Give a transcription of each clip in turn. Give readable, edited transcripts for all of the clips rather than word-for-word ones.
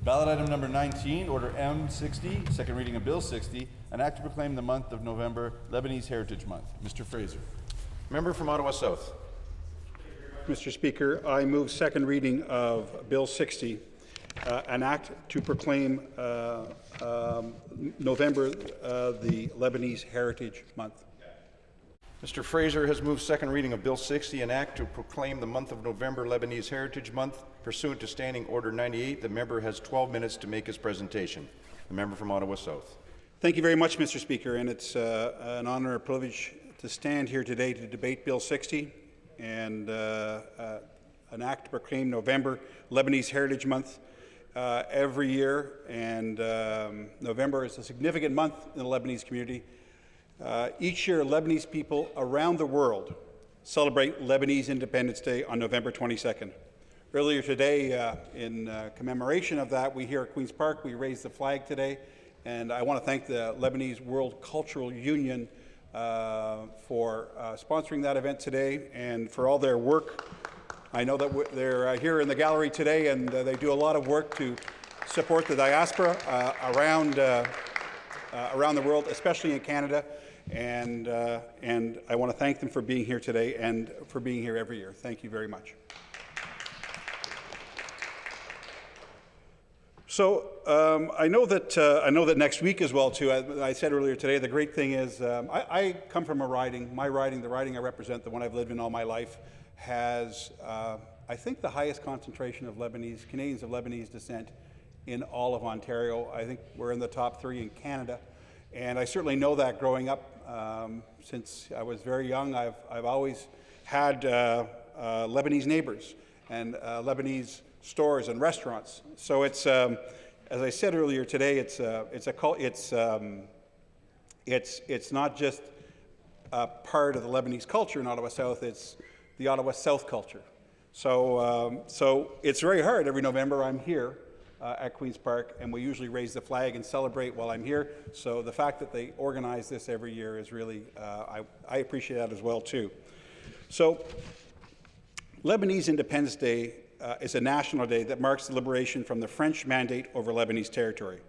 Ballot item number 19, Order M60, second reading of Bill 60, an act to proclaim the month of November Lebanese Heritage Month. Mr. Fraser. Member from Ottawa South. Mr. Speaker, I move second reading of Bill 60, an act to proclaim November the Lebanese Heritage Month. Mr. Fraser has moved second reading of Bill 60, an act to proclaim the month of November Lebanese Heritage Month. Pursuant to Standing Order 98, the member has 12 minutes to make his presentation. The member from Ottawa South. Thank you very much, Mr. Speaker, and it's an honor and a privilege to stand here today to debate Bill 60 and an act to proclaim November Lebanese Heritage Month. Every year, and November is a significant month in the Lebanese community. Each year, Lebanese people around the world celebrate Lebanese Independence Day on November 22nd. Earlier today, in commemoration of that, we here at Queen's Park, we raised the flag today, and I want to thank the Lebanese World Cultural Union for sponsoring that event today and for all their work. I know that they're here in the gallery today, and they do a lot of work to support the diaspora around the world, especially in Canada. And I want to thank them for being here today and for being here every year. Thank you very much. So I know that next week as well too. I said earlier today, the great thing is I come from a riding. My riding, the riding I represent, the one I've lived in all my life, has, I think, the highest concentration of Canadians of Lebanese descent in all of Ontario. I think we're in the top 3 in Canada. And I certainly know that growing up. Since I was very young, I've always had Lebanese neighbors and Lebanese stores and restaurants. So it's, as I said earlier today, it's not just a part of the Lebanese culture in Ottawa South, it's the Ottawa South culture. So it's very hard. Every November I'm here at Queen's Park, and we usually raise the flag and celebrate while I'm here. So the fact that they organize this every year is really, I appreciate that as well too. So Lebanese Independence Day is a national day that marks the liberation from the French mandate over Lebanese territory.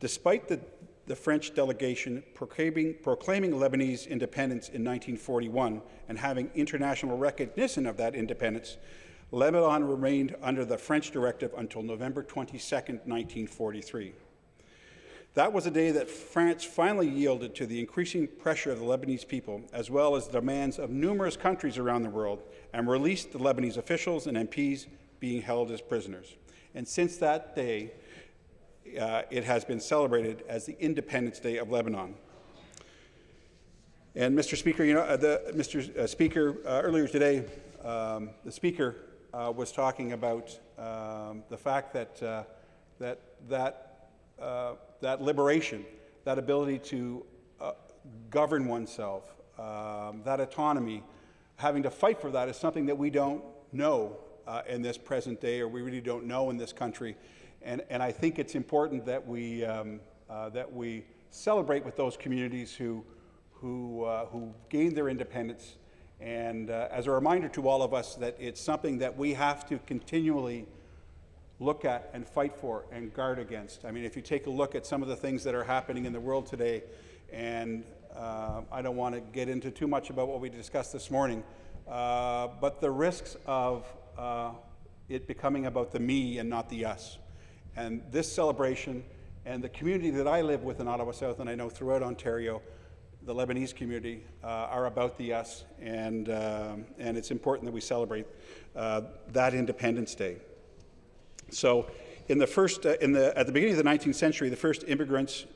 Despite the French delegation proclaiming Lebanese independence in 1941 and having international recognition of that independence, Lebanon remained under the French directive until November 22, 1943. That was a day that France finally yielded to the increasing pressure of the Lebanese people, as well as the demands of numerous countries around the world, and released the Lebanese officials and MPs being held as prisoners. And since that day, it has been celebrated as the Independence Day of Lebanon. And Mr. Speaker, earlier today, the Speaker was talking about the fact that liberation, that ability to govern oneself, that autonomy, having to fight for that is something that we don't know in this present day, or we really don't know in this country. And I think it's important that we celebrate with those communities who gained their independence. And as a reminder to all of us that it's something that we have to continually look at and fight for and guard against. I mean, if you take a look at some of the things that are happening in the world today, and I don't want to get into too much about what we discussed this morning, but the risks of it becoming about the me and not the us. And this celebration and the community that I live with in Ottawa South, and I know throughout Ontario, the Lebanese community, are about the us, and it's important that we celebrate that Independence Day. So, at the beginning of the 19th century, the first immigrants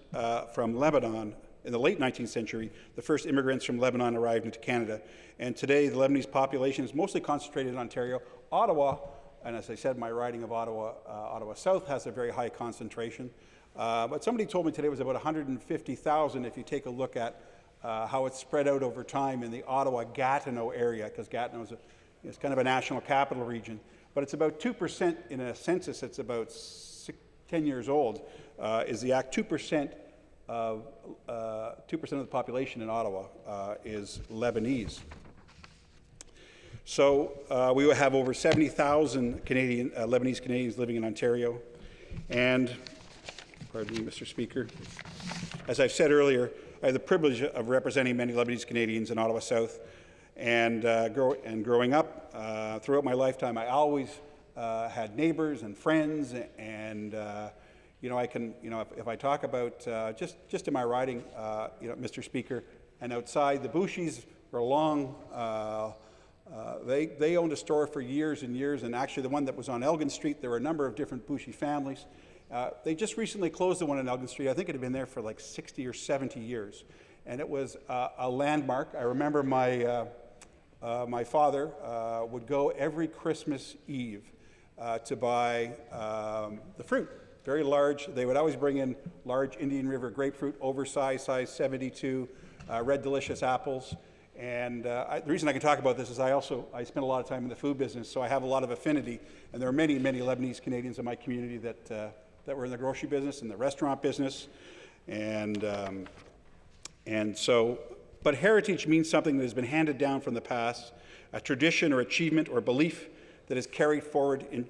from Lebanon, in the late 19th century, the first immigrants from Lebanon arrived into Canada, and today the Lebanese population is mostly concentrated in Ontario. Ottawa, and as I said, my riding of Ottawa, Ottawa South has a very high concentration. But somebody told me today it was about 150,000 if you take a look at how it's spread out over time in the Ottawa-Gatineau area, because Gatineau is kind of a national capital region. But it's about 2% in a census. It's about 10 years old. Is the act 2% of the population in Ottawa is Lebanese. So we have over 70,000 Lebanese Canadians living in Ontario. And, pardon me, Mr. Speaker, as I've said earlier, I have the privilege of representing many Lebanese Canadians in Ottawa South. And growing up, throughout my lifetime, I always had neighbors and friends, and if I talk about just in my riding, Mr. Speaker, and outside the Bouchies were long. They owned a store for years and years, and actually the one that was on Elgin Street, there were a number of different Bouchie families. They just recently closed the one on Elgin Street. I think it had been there for like 60 or 70 years, and it was a landmark. I remember my father would go every Christmas Eve to buy the fruit, very large. They would always bring in large Indian River grapefruit, oversized, size 72, red delicious apples. And the reason I can talk about this is I spent a lot of time in the food business, so I have a lot of affinity. And there are many, many Lebanese Canadians in my community that were in the grocery business and the restaurant business. But heritage means something that has been handed down from the past, a tradition or achievement or belief that is carried forward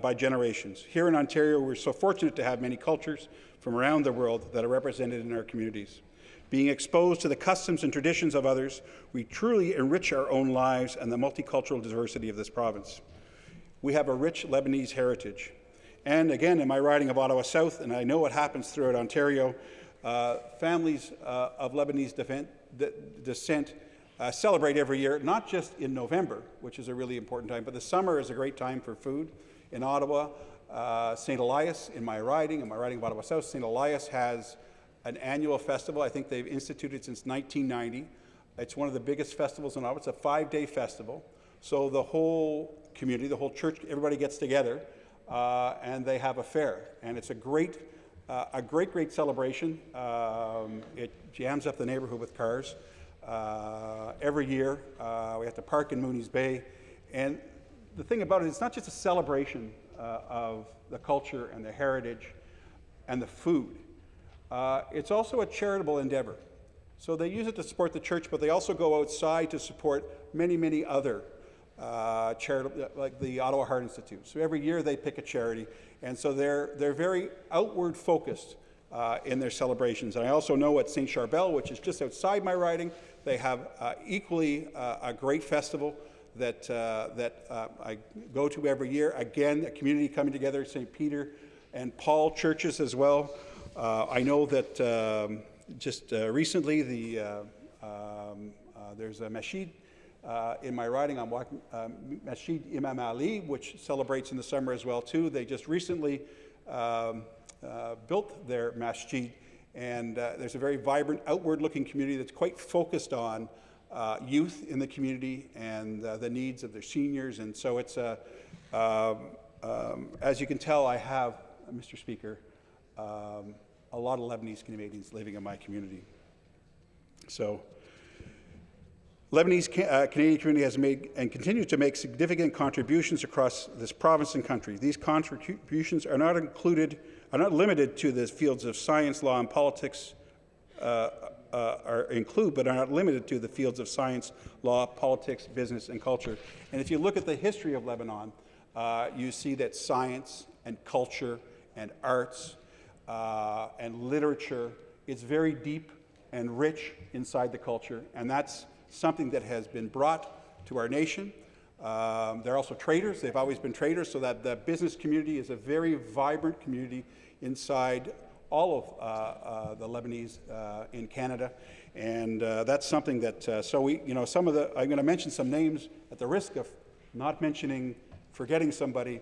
by generations. Here in Ontario, we're so fortunate to have many cultures from around the world that are represented in our communities. Being exposed to the customs and traditions of others, we truly enrich our own lives and the multicultural diversity of this province. We have a rich Lebanese heritage. And again, in my riding of Ottawa South, and I know what happens throughout Ontario, families of Lebanese descent celebrate every year, not just in November, which is a really important time, but the summer is a great time for food. In Ottawa, St. Elias, in my riding of Ottawa South, St. Elias has an annual festival. I think they've instituted since 1990. It's one of the biggest festivals in Ottawa. It's a 5-day festival. So the whole community, the whole church, everybody gets together and they have a fair. And it's a great celebration. It jams up the neighborhood with cars. Every year, we have to park in Mooney's Bay. And the thing about it, it's not just a celebration of the culture and the heritage and the food. It's also a charitable endeavor. So they use it to support the church, but they also go outside to support many, many other charitable, like the Ottawa Heart Institute. So every year they pick a charity, and so they're very outward focused in their celebrations. And I also know at St. Charbel, which is just outside my riding, they have equally a great festival that I go to every year. Again, a community coming together, St. Peter and Paul churches as well. I know that just recently there's a masjid in my riding. I'm walking Masjid Imam Ali, which celebrates in the summer as well too. They just recently built their masjid, and there's a very vibrant, outward-looking community that's quite focused on youth in the community and the needs of their seniors. And so it's as you can tell, I have, Mr. Speaker, a lot of Lebanese Canadians living in my community. So, Lebanese Canadian community has made and continues to make significant contributions across this province and country. These contributions are not limited to the fields of science, law, and politics, but are not limited to the fields of science, law, politics, business, and culture. And if you look at the history of Lebanon, you see that science and culture and arts and literature, it's very deep and rich inside the culture, and that's something that has been brought to our nation. They're also traders. They've always been traders, so that the business community is a very vibrant community inside all of the Lebanese in Canada. And that's something that, I'm going to mention some names at the risk of not forgetting somebody.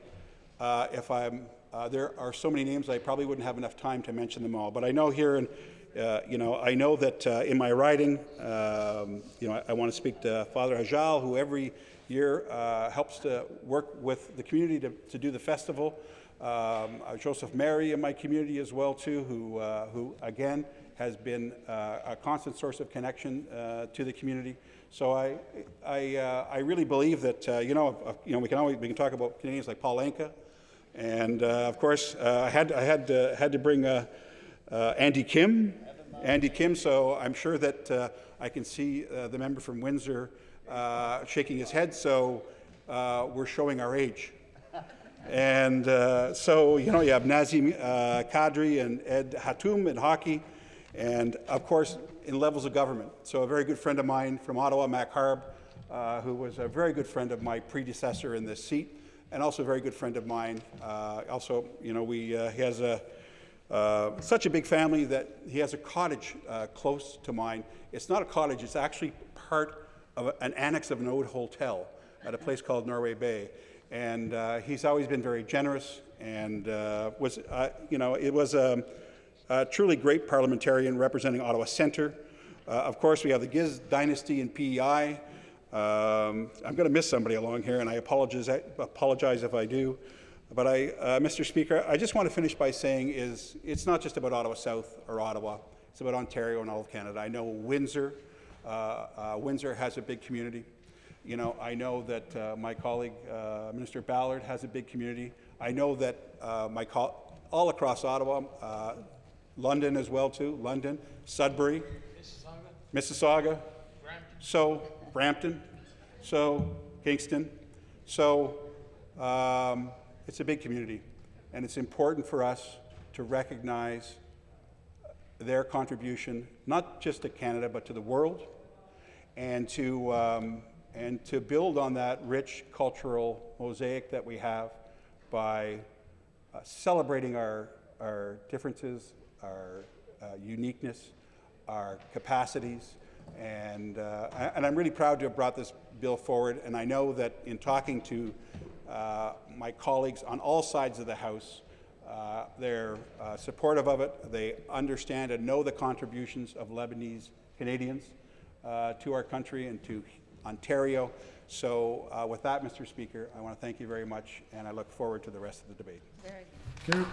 There are so many names I probably wouldn't have enough time to mention them all. But I know here, I know that in my riding, I want to speak to Father Hajal, who every year helps to work with the community to do the festival. Joseph Mary in my community as well too, who again has been a constant source of connection to the community. So I really believe that we can talk about Canadians like Paul Anka, and of course I had to bring Andy Kim. So I'm sure that I can see the member from Windsor shaking his head. So we're showing our age. And so, you know, you have Nazim Kadri and Ed Hatoum in hockey, and of course, in levels of government. So a very good friend of mine from Ottawa, Mac Harb, who was a very good friend of my predecessor in this seat, and also a very good friend of mine. Also, you know, he has such a big family that he has a cottage close to mine. It's not a cottage, it's actually part of an annex of an old hotel at a place called Norway Bay. And he's always been very generous, and you know, it was a truly great parliamentarian representing Ottawa Centre. Of course, we have the Giz dynasty in PEI. I'm going to miss somebody along here, and I apologize if I do. But Mr. Speaker, I just want to finish by saying it's not just about Ottawa South or Ottawa. It's about Ontario and all of Canada. I know Windsor. Windsor has a big community. You know, I know that my colleague, Minister Ballard, has a big community. I know that all across Ottawa, London as well too, London, Sudbury, Mississauga, Brampton, so Kingston. So it's a big community, and it's important for us to recognize their contribution, not just to Canada, but to the world, and to build on that rich cultural mosaic that we have by celebrating our differences, our uniqueness, our capacities, and I'm really proud to have brought this bill forward, and I know that in talking to my colleagues on all sides of the House, they're supportive of it. They understand and know the contributions of Lebanese Canadians to our country and to Ontario. So with that, Mr. Speaker, I want to thank you very much, and I look forward to the rest of the debate. Very good.